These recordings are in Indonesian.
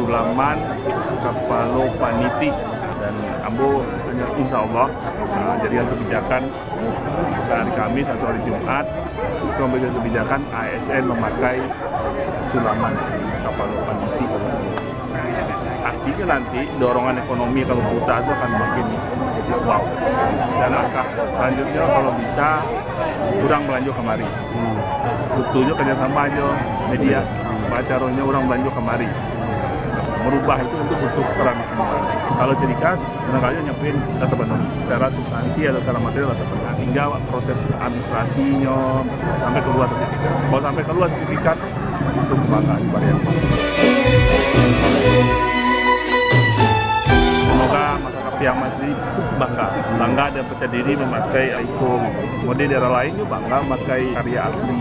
Sulaman, Kapalo Paniti, dan Ambo insya Allah jadikan kebijakan sehari Kamis atau hari Jumat itu membuat kebijakan ASN memakai Sulaman Kapalo Paniti. Artinya nanti dorongan ekonomi kalau Kuta itu akan makin wow. Dan langkah selanjutnya kalau bisa kurang belanja kemari. Butuhnya kerjasama aja media, pacaronya orang belanja kemari. Merubah itu untuk butuh peran semua. Kalau Cirikas, barangkali nyampein data benar secara substansi atau secara material data benar. Hingga proses administrasinya sampai keluar sertifikat. Kalau sampai keluar sertifikat, itu kebanggaan varian. Semoga masyarakat Piamas ini bangga dan percaya diri memakai iPhone. Kemudian daerah lain juga bangga memakai karya asli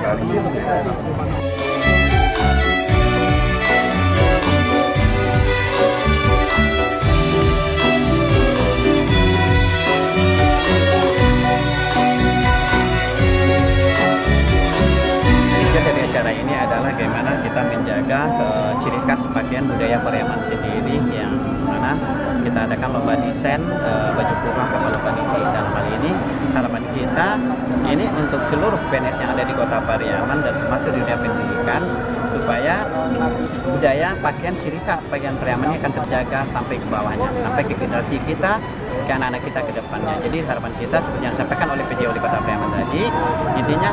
dari acara ini adalah bagaimana kita menjaga ciri khas pakaian budaya Pariaman sendiri, yang mana kita adakan lomba desain baju kurang Kapalo Paniti. Dalam hal ini harapan kita ini untuk seluruh PNS yang ada di Kota Pariaman dan termasuk dunia pendidikan, supaya budaya pakaian ciri khas pakaian Pariaman ini akan terjaga sampai ke bawahnya, sampai ke generasi kita, ke anak-anak kita ke depannya. Jadi harapan kita seperti yang disampaikan oleh PJ Wali Kota Pariaman tadi, intinya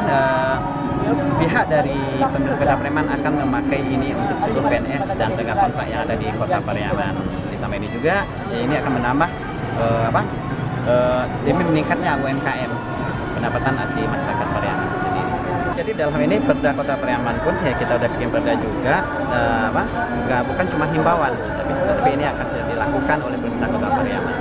pihak dari pemerintah Kota Pariaman akan memakai ini untuk seluruh PNS dan tenaga kontrak yang ada di Kota Pariaman. Ditambah ini juga, ini akan menambah demi meningkatnya UMKM, pendapatan asli masyarakat Pariaman sendiri. Jadi dalam ini Perda Kota Pariaman pun ya kita udah bikin perda juga, bukan cuma himbauan, tapi ini akan dilakukan oleh pemerintah Kota Pariaman.